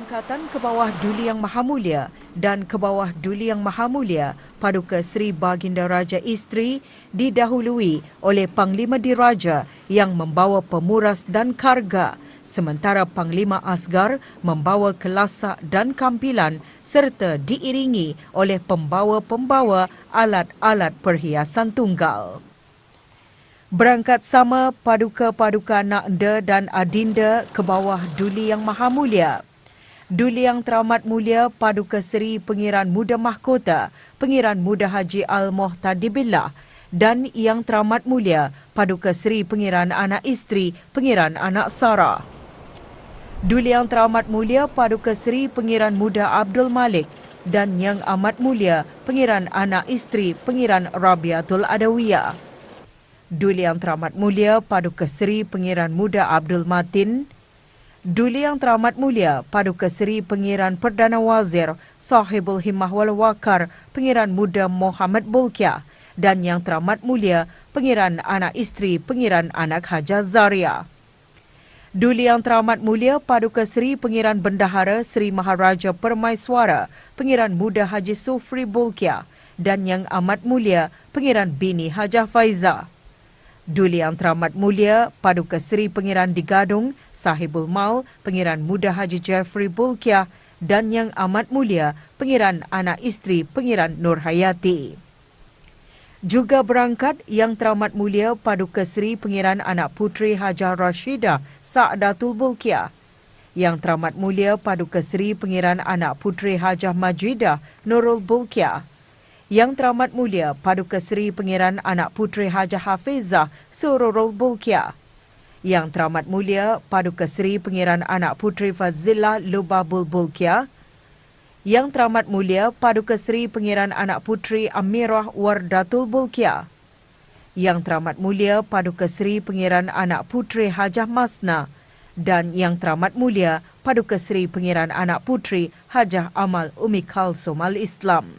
Keberangkatan ke bawah Duli Yang Maha Mulia dan ke bawah Duli Yang Maha Mulia Paduka Seri Baginda Raja Isteri didahului oleh Panglima Diraja yang membawa pemuras dan karga, sementara Panglima Asgar membawa kelasak dan kampilan serta diiringi oleh pembawa-pembawa alat-alat perhiasan tunggal. Berangkat sama paduka-paduka Nakda dan Adinda ke bawah Duli Yang Maha Mulia. Duli Yang Teramat Mulia Paduka Seri Pengiran Muda Mahkota, Pengiran Muda Haji Al-Muhtadibillah dan Yang Teramat Mulia Paduka Seri Pengiran Anak Isteri, Pengiran Anak Sara. Duli Yang Teramat Mulia Paduka Seri Pengiran Muda Abdul Malik dan Yang Amat Mulia Pengiran Anak Isteri, Pengiran Rabiatul Adawiyah. Duli Yang Teramat Mulia Paduka Seri Pengiran Muda Abdul Matin, Duli Yang Teramat Mulia Paduka Seri Pengiran Perdana Wazir Sahibul Himmah wal Waqar Pengiran Muda Muhammad Bulkiah dan Yang Teramat Mulia Pengiran Anak Isteri Pengiran Anak Haja Zaria. Duli Yang Teramat Mulia Paduka Seri Pengiran Bendahara Seri Maharaja Permaiswara Pengiran Muda Haji Sufri Bulkiah dan Yang Amat Mulia Pengiran Bini Hajah Faizah. Duli Yang Teramat Mulia Paduka Seri Pengiran Digadung Sahibul Mal Pengiran Muda Haji Jeffrey Bulkiah dan Yang Amat Mulia Pengiran Anak Isteri Pengiran Nur Hayati. Juga berangkat Yang Teramat Mulia Paduka Seri Pengiran Anak Puteri Hajah Rashidah Sa'datul Bulkiah, Yang Teramat Mulia Paduka Seri Pengiran Anak Puteri Hajah Majidah Nurul Bulkiah, Yang Teramat Mulia Paduka Seri Pengiran Anak Puteri Hajah Hafizah Sururul Bulkiah, Yang Teramat Mulia Paduka Seri Pengiran Anak Puteri Fazillah Lubabul Bulkiah, Yang Teramat Mulia Paduka Seri Pengiran Anak Puteri Amirah Wardatul Bulkiah, Yang Teramat Mulia Paduka Seri Pengiran Anak Puteri Hajah Masna dan Yang Teramat Mulia Paduka Seri Pengiran Anak Puteri Hajah Amal Umi Kalsum Al-Islam.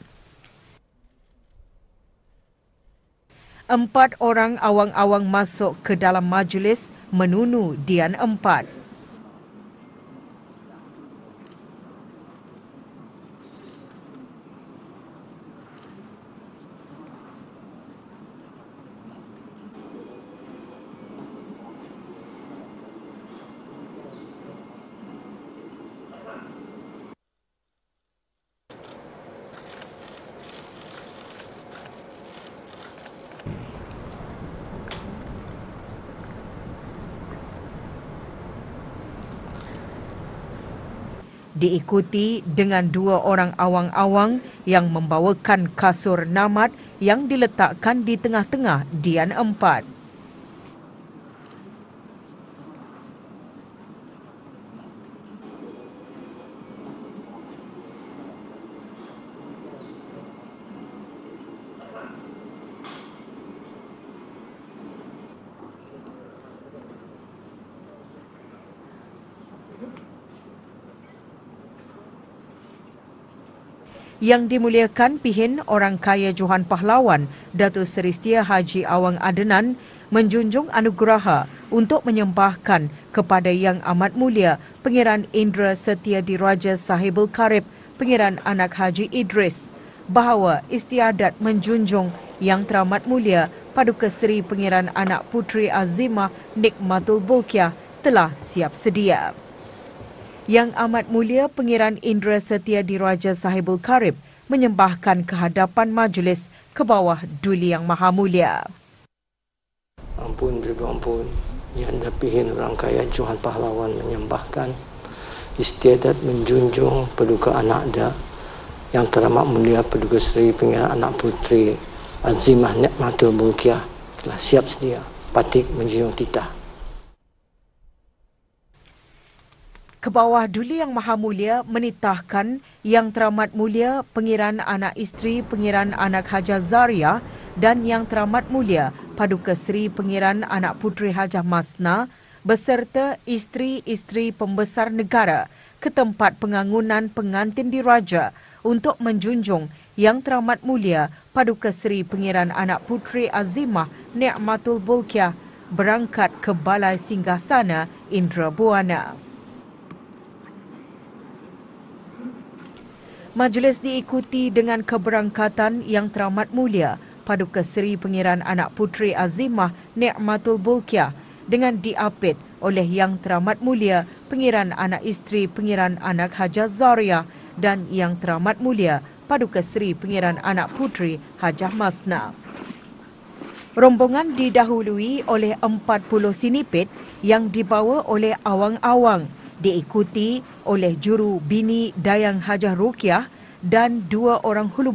4 orang awang-awang masuk ke dalam majlis menunu Dian 4. Diikuti dengan 2 orang awang-awang yang membawakan kasur namat yang diletakkan di tengah-tengah Dian 4. Yang dimuliakan pihin orang kaya Johan Pahlawan, Datuk Seri Setia Haji Awang Adenan menjunjung anugerah untuk menyembahkan kepada Yang Amat Mulia Pengiran Indra Setia Diraja Sahibul Karib Pengiran Anak Haji Idris bahawa istiadat menjunjung Yang Teramat Mulia Paduka Seri Pengiran Anak Puteri Azimah Nikmatul Bulkiah telah siap sedia. Yang Amat Mulia Pengiran Indra Setia Diraja Sahibul Karib menyembahkan ke hadapan majlis ke bawah Duli Yang Maha Mulia. Ampun beribu ampun, Yang Dapihin Orang Kaya Johan Pahlawan menyembahkan istiadat menjunjung Paduka Anakda Yang Teramat Mulia Paduka Seri Pengiran Anak Puteri Azimah Nikmatul Bulkiah telah siap sedia patik menjunjung titah. Ke bawah Duli Yang Maha Mulia menitahkan Yang Teramat Mulia Pengiran Anak Isteri Pengiran Anak Haja Zaria dan Yang Teramat Mulia Paduka Seri Pengiran Anak Puteri Hajah Masna beserta isteri-isteri pembesar negara ke tempat pengangunan pengantin diraja untuk menjunjung Yang Teramat Mulia Paduka Seri Pengiran Anak Puteri Azimah Nikmatul Bulkiah berangkat ke Balai Singgasana Indra Buana. Majlis diikuti dengan keberangkatan Yang Teramat Mulia Paduka Seri Pengiran Anak Puteri Azimah Ni'matul Bulkiah dengan diapit oleh Yang Teramat Mulia Pengiran Anak Isteri Pengiran Anak Hajah Zaria dan Yang Teramat Mulia Paduka Seri Pengiran Anak Puteri Hajah Masna. Rombongan didahului oleh 40 sinipit yang dibawa oleh awang-awang, diikuti oleh juru bini Dayang Hajah Rukiah dan 2 orang hulu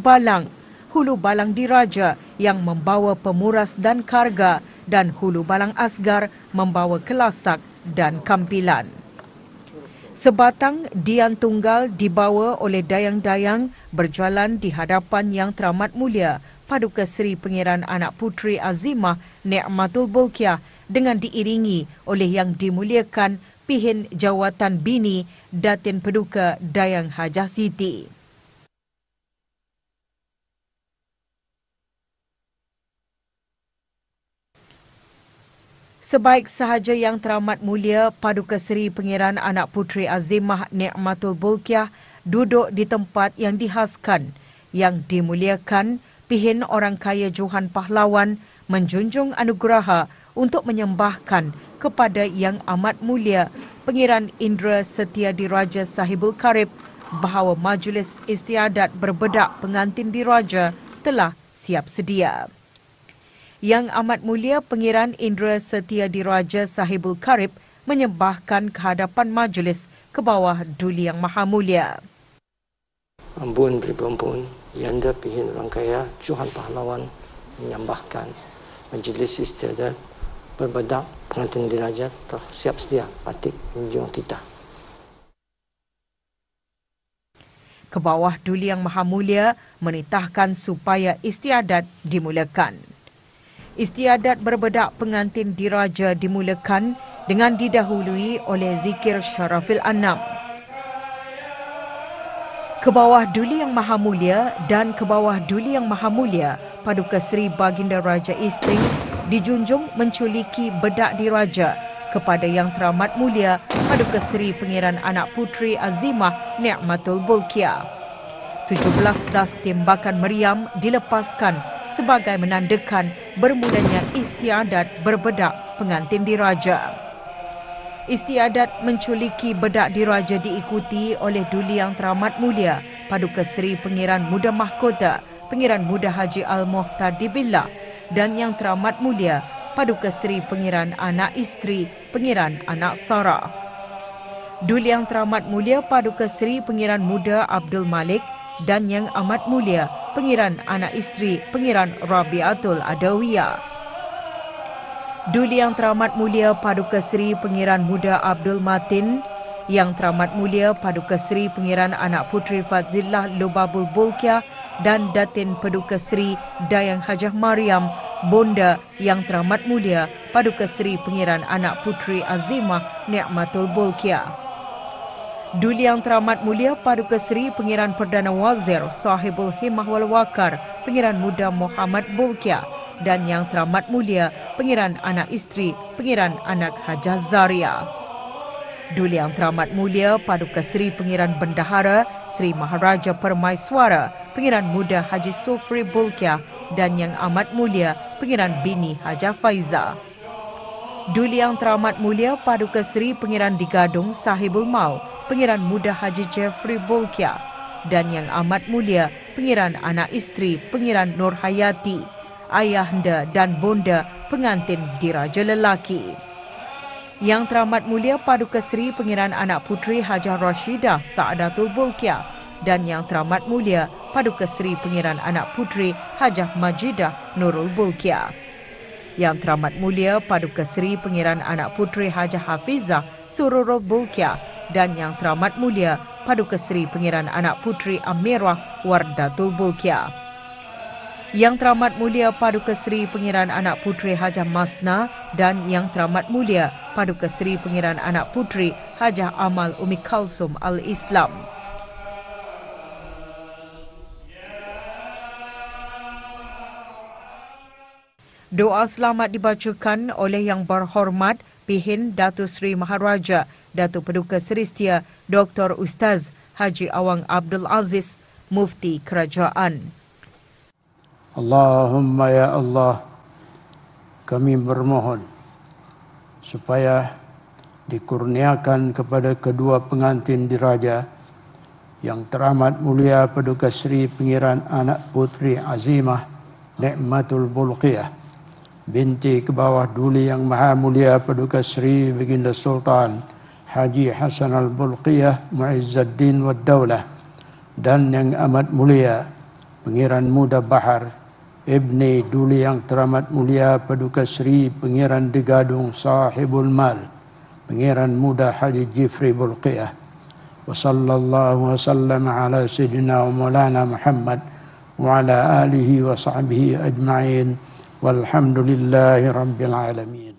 balang diraja yang membawa pemuras dan karga dan hulu balang asgar membawa kelasak dan kampilan. Sebatang dian tunggal dibawa oleh dayang-dayang berjalan di hadapan Yang Teramat Mulia Paduka Seri Pengiran Anak Puteri Azimah Ni'matul Bulkiah dengan diiringi oleh Yang Dimuliakan Pihin Jawatan Bini Datin Paduka Dayang Hajah Siti. Sebaik sahaja Yang Teramat Mulia Paduka Seri Pengiran Anak Puteri Azimah Ni'matul Bulkiah duduk di tempat yang dihaskan, Yang Dimuliakan Pihin Orang Kaya Johan Pahlawan menjunjung anugerah untuk menyembahkan kepada Yang Amat Mulia Pengiran Indra Setia Diraja Sahibul Karib bahawa majlis istiadat berbedak pengantin diraja telah siap sedia. Yang Amat Mulia Pengiran Indra Setia Diraja Sahibul Karib menyembahkan kehadapan majlis ke bawah Duli Yang Maha Mulia. Ampun beri ampun, Yanda Pihin Orang Kaya Johan Pahlawan menyembahkan majlis istiadat berbedak pengantin diraja telah siap sedia batik menjunjung titah. Ke bawah Duli Yang Maha Mulia menitahkan supaya istiadat dimulakan. Istiadat berbedak pengantin diraja dimulakan dengan didahului oleh zikir Syarafil Anam. Ke bawah Duli Yang Maha Mulia dan ke bawah Duli Yang Maha Mulia Paduka Seri Baginda Raja Isteri dijunjung menculiki bedak diraja kepada Yang Teramat Mulia Paduka Seri Pengiran Anak Puteri Azimah Ni'matul Bulkiah. 17 das tembakan meriam dilepaskan sebagai menandakan bermulanya istiadat berbedak pengantin diraja. Istiadat menculiki bedak diraja diikuti oleh Duli Yang Teramat Mulia Paduka Seri Pengiran Muda Mahkota Pengiran Muda Haji Al-Muhtadi Billah dan Yang Teramat Mulia Paduka Seri Pengiran Anak Isteri Pengiran Anak Sarah. Duli Yang Teramat Mulia Paduka Seri Pengiran Muda Abdul Malik dan Yang Amat Mulia Pengiran Anak Isteri Pengiran Rabiatul Adawiyah. Duli Yang Teramat Mulia Paduka Seri Pengiran Muda Abdul Matin, Yang Teramat Mulia Paduka Seri Pengiran Anak Puteri Fadzillah Lubabul Bulkiah dan Datin Paduka Seri Dayang Hajah Mariam, Bonda Yang Teramat Mulia Paduka Seri Pengiran Anak Puteri Azimah Ni'matul Bulkiah. Duli Yang Teramat Mulia Paduka Seri Pengiran Perdana Wazir Sahibul Himmah wal Waqar Pengiran Muda Muhammad Bulkiah dan Yang Teramat Mulia Pengiran Anak Isteri Pengiran Anak Hajah Zaria. Duli Yang Teramat Mulia Paduka Seri Pengiran Bendahara Seri Maharaja Permaiswara Pengiran Muda Haji Sofri Bulkiah dan Yang Amat Mulia Pengiran Bini Hajah Faizah. Duli Yang Teramat Mulia Paduka Seri Pengiran Digadung Sahibul Mau Pengiran Muda Haji Jeffrey Bulkiah dan Yang Amat Mulia Pengiran Anak Isteri Pengiran Nur Hayati, ayahanda dan bonda pengantin diraja lelaki. Yang Teramat Mulia Paduka Seri Pengiran Anak Puteri Hajah Rashidah Saadatul Bulkiah dan Yang Teramat Mulia Paduka Seri Pengiran Anak Puteri Hajah Majidah Nurul Bulkiah. Yang Teramat Mulia Paduka Seri Pengiran Anak Puteri Hajah Hafizah Sururul Bulkiah dan Yang Teramat Mulia Paduka Seri Pengiran Anak Puteri Amirah Wardatul Bulkiah. Yang Teramat Mulia Paduka Seri Pengiran Anak Puteri Hajah Masna dan Yang Teramat Mulia Paduka Seri Pengiran Anak Puteri Hajah Amal Umi Kalsum Al-Islam. Doa selamat dibacakan oleh Yang Berhormat Pihin Datuk Seri Maharaja Datuk Paduka Seri Setia Dr. Ustaz Haji Awang Abdul Aziz Mufti Kerajaan. Allahumma ya Allah, kami bermohon supaya dikurniakan kepada kedua pengantin diraja yang teramat mulia Paduka Seri Pangeran Anak Puteri Azimah Ni'matul Bulqiyah binti ke bawah Duli Yang Maha Mulia Paduka Seri Baginda Sultan Haji Hasan Al-Bulqiyah Mu'izzuddin Wad Daulah dan yang amat mulia Pangeran Muda Bahar Ibni Duli Yang teramat mulia Paduka Seri Pangeran Degadung Sahibul Mal Pangeran Muda Haji Jifri Bulqiyah. Wa sallallahu wa sallam ala sayyidina wa maulana Muhammad wa ala alihi wa sahbihi ajma'in walhamdulillahi rabbil alamin.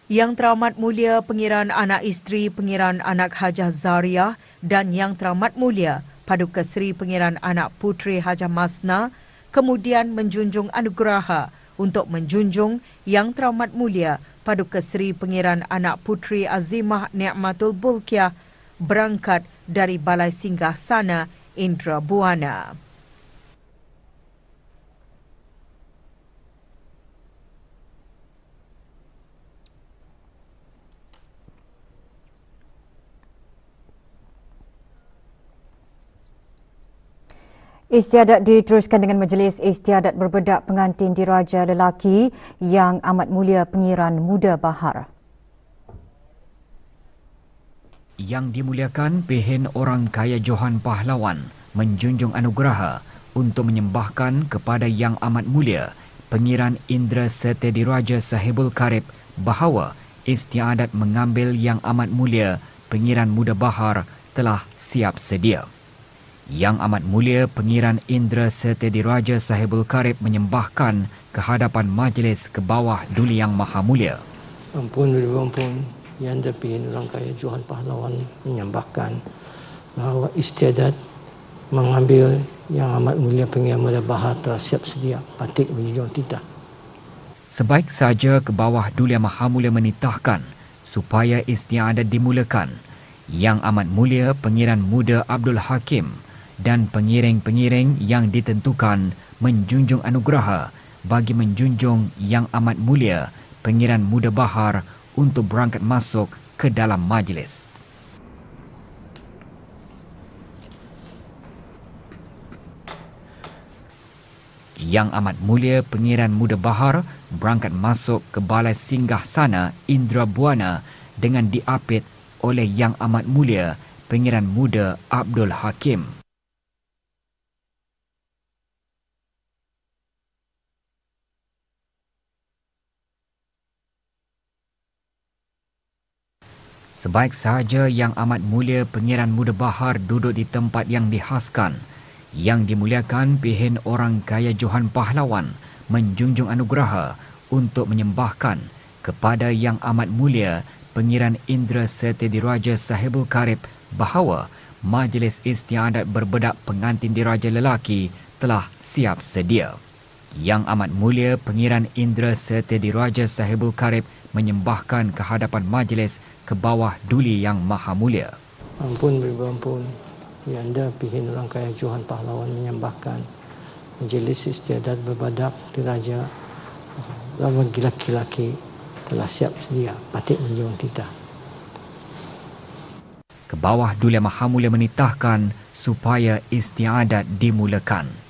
Yang Teramat Mulia Pangeran Anak Isteri Pangeran Anak Hajah Zariah dan Yang Teramat Mulia Paduka Seri Pangeran Anak Puteri Hajah Masna kemudian menjunjung anugerah untuk menjunjung Yang Teramat Mulia Paduka Seri Pangeran Anak Puteri Azimah Ni'matul Bulqiyah berangkat dari Balai Singgah Sana Indra Buana. Istiadat diteruskan dengan majlis istiadat berbedak pengantin diraja lelaki Yang Amat Mulia Pangeran Muda Bahar. Yang dimuliakan Pehen Orang Kaya Johan Pahlawan menjunjung anugerah untuk menyembahkan kepada Yang Amat Mulia Pangeran Indra Setediraja Sahibul Karib bahawa istiadat mengambil Yang Amat Mulia Pangeran Muda Bahar telah siap sedia. Yang Amat Mulia Pangeran Indra Setediraja Sahibul Karib menyembahkan ke hadapan majlis ke bawah Duli Yang Maha Mulia. Ampun, Yang Pehen Orang Kaya Johan Pahlawan menyembahkan bahawa istiadat mengambil Yang Amat Mulia Pangeran Muda Bahar telah siap sedia, patut menjunjung titah. Sebaik saja ke bawah Duli Yang Maha Mulia menitahkan supaya istiadat dimulakan, Yang Amat Mulia Pangeran Muda Abdul Hakim dan pengiring-pengiring yang ditentukan menjunjung anugerah bagi menjunjung Yang Amat Mulia Pangeran Muda Bahar untuk berangkat masuk ke dalam majlis. Yang Amat Mulia Pangeran Muda Bahar berangkat masuk ke Balai Singgah Sana Indra Buana dengan diapit oleh Yang Amat Mulia Pangeran Muda Abdul Hakim. Sebaik sahaja Yang Amat Mulia Pangeran Muda Bahar duduk di tempat yang dihaskan, Yang dimuliakan Pehen Orang Kaya Johan Pahlawan menjunjung anugerah untuk menyembahkan kepada Yang Amat Mulia Pangeran Indra Setediraja Sahibul Karib bahawa majlis istiadat berbedak pengantin diraja lelaki telah siap sedia. Yang Amat Mulia Pangeran Indra Setediraja Sahibul Karib menyembahkan ke hadapan majlis ke bawah Duli Yang Maha Mulia. Ampun, Yang Pehen Orang Kaya Johan Pahlawan menyembahkan majlis istiadat berbedak diraja bagi laki-laki telah siap sedia, patut menjunjung titah. Ke bawah Duli Yang Maha Mulia menitahkan supaya istiadat dimulakan.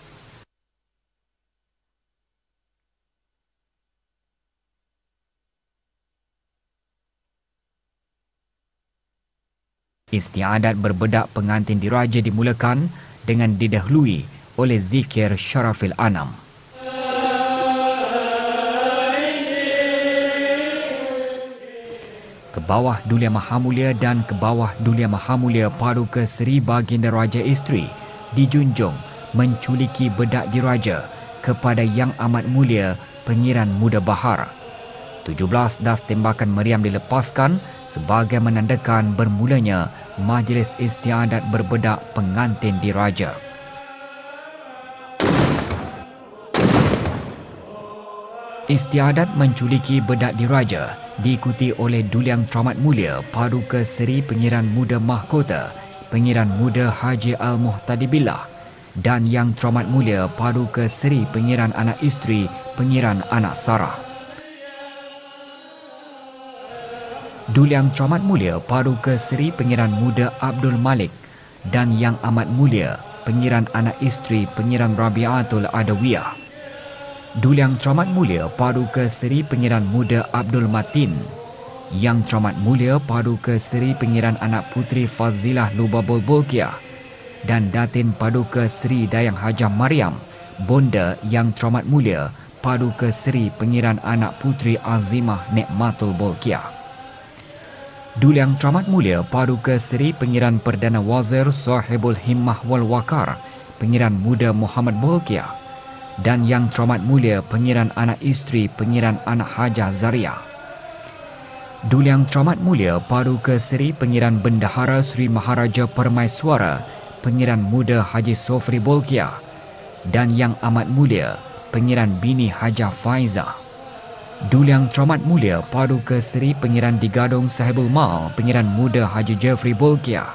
Istiadat berbedak pengantin diraja dimulakan dengan didahului oleh zikir Syarafil Anam. Ke bawah Duli Yang Maha Mulia dan ke bawah Duli Yang Maha Mulia Paduka Seri Baginda Raja Isteri dijunjung menculiki bedak diraja kepada Yang Amat Mulia Pangeran Muda Bahar. 17 das tembakan meriam dilepaskan sebagai menandakan bermulanya majlis istiadat berbedak pengantin diraja. Istiadat menculiki bedak diraja diikuti oleh Duliang Teramat Mulia Paduka Seri Pengiran Muda Mahkota Pengiran Muda Haji Al-Muhtadi Billah dan Yang Teramat Mulia Paduka Seri Pengiran Anak Isteri Pengiran Anak Sarah. Duliang Teramat Mulia Paduka Seri Pengiran Muda Abdul Malik dan Yang Amat Mulia Pengiran Anak Isteri Pengiran Rabiatul Adawiyah. Duliang Teramat Mulia Paduka Seri Pengiran Muda Abdul Matin, Yang Teramat Mulia Paduka Seri Pengiran Anak Puteri Fazilah Lubabul Bolkiah dan Datin Paduka Seri Dayang Hajah Mariam, Bonda Yang Teramat Mulia Paduka Seri Pengiran Anak Puteri Azimah Nikmatul Bolkiah. Duliang Teramat Mulia Paduka Seri Pengiran Perdana Wazir Sahibul Himmah wal Waqar Pengiran Muda Muhammad Bolkiah dan Yang Teramat Mulia Pengiran Anak Isteri Pengiran Anak Hajah Zaria. Duliang Teramat Mulia Paduka Seri Pengiran Bendahara Sri Maharaja Permaiswara Pengiran Muda Haji Sofri Bolkiah dan Yang Amat Mulia Pengiran Bini Hajah Faizah. Duliang Teramat Mulia Paduka Seri Pengiran Digadung Sahibul Mal Pengiran Muda Haji Jeffrey Bolkiah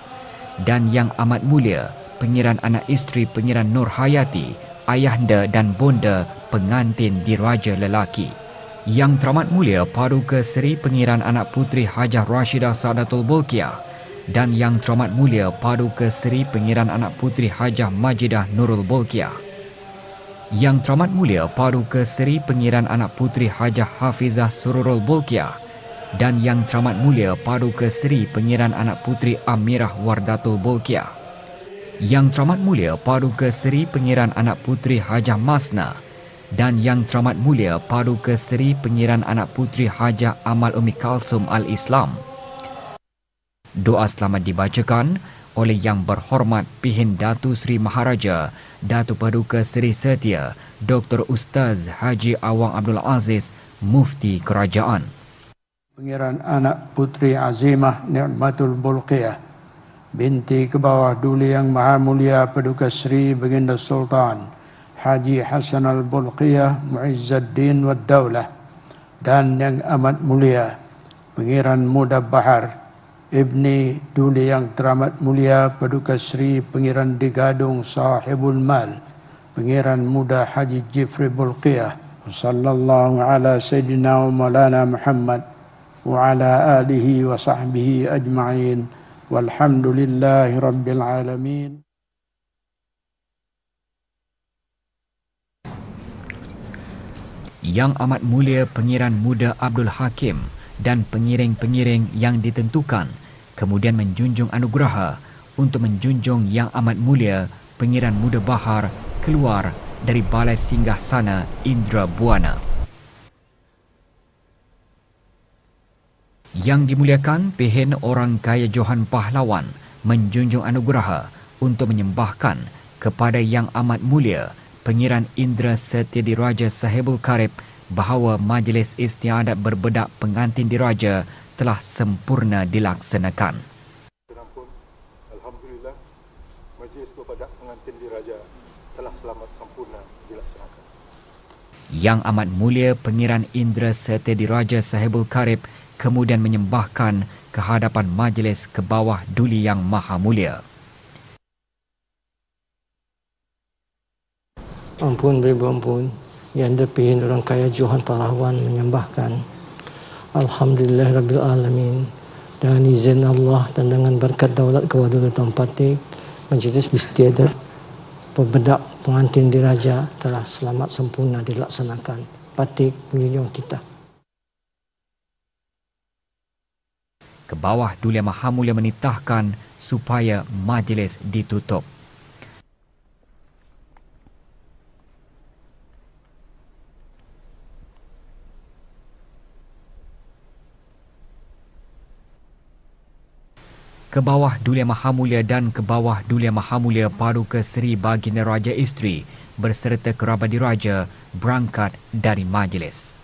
dan Yang Amat Mulia Pengiran Anak Isteri Pengiran Nur Hayati, ayahanda dan bonda pengantin diraja lelaki. Yang Teramat Mulia Paduka Seri Pengiran Anak Puteri Hajah Rashidah Saadatul Bolkiah dan Yang Teramat Mulia Paduka Seri Pengiran Anak Puteri Hajah Majidah Nurul Bolkiah. Yang Teramat Mulia Paduka Seri Pengiran Anak Puteri Hajah Hafizah Sururul Bolkiah dan Yang Teramat Mulia Paduka Seri Pengiran Anak Puteri Amirah Wardatul Bolkiah. Yang Teramat Mulia Paduka Seri Pengiran Anak Puteri Hajah Masna dan Yang Teramat Mulia Paduka Seri Pengiran Anak Puteri Hajah Amal Umi Kalsum Al-Islam. Doa selamat dibacakan oleh Yang Berhormat Pihin Datu Sri Maharaja Datu Paduka Seri Setia Dr. Ustaz Haji Awang Abdul Aziz, Mufti Kerajaan. Pengiran Anak Puteri Azimah Nikmatul Bolkiah binti ke bawah Duli Yang Maha Mulia Paduka Seri Baginda Sultan Haji Hasan Al-Bolkiah Muizzuddin Wad Daulah dan Yang Amat Mulia Pengiran Muda Bahar Ibni Duli Yang Teramat Mulia Paduka Seri Pengiran Digadung Sahibul Mal Pengiran Muda Haji Jifri Bolkiah. Sallallahu ala Sayyidina wa Maulana Muhammad wa ala alihi wa sahbihi ajma'in walhamdulillahi rabbil alamin. Yang Amat Mulia Pengiran Muda Abdul Hakim dan pengiring-pengiring yang ditentukan kemudian menjunjung anugerah untuk menjunjung Yang Amat Mulia Pengiran Muda Bahar keluar dari Balai Singgah Sana Indra Buana. Yang dimuliakan Pihin Orang Kaya Johan Pahlawan menjunjung anugerah untuk menyembahkan kepada Yang Amat Mulia Pengiran Indra Setia Diraja Sahibul Karib bahawa majlis istiadat berbedak pengantin diraja telah sempurna dilaksanakan. Alhamdulillah, majlis berbedak pengantin diraja telah selamat sempurna dilaksanakan. Yang Amat Mulia Pengiran Indra Setia Diraja Sahibul Karib kemudian menyembahkan ke hadapan majlis ke bawah Duli Yang Maha Mulia. Ampun beribu ampun, Yang Pihin Orang Kaya Johan Pahlawan menyembahkan Alhamdulillah Rabbil Alamin, dengan izin Allah dan dengan berkat daulat kewadudatan Patik, majlis istiadat berbedak pengantin diraja telah selamat sempurna dilaksanakan. Patik menjunjung kita. Ke bawah Duli Yang Maha Mulia menitahkan supaya majlis ditutup. Ke bawah Duli Yang Maha Mulia dan ke bawah Duli Yang Maha Mulia Paduka Seri Baginda Raja Isteri berserta kerabat diraja berangkat dari majlis.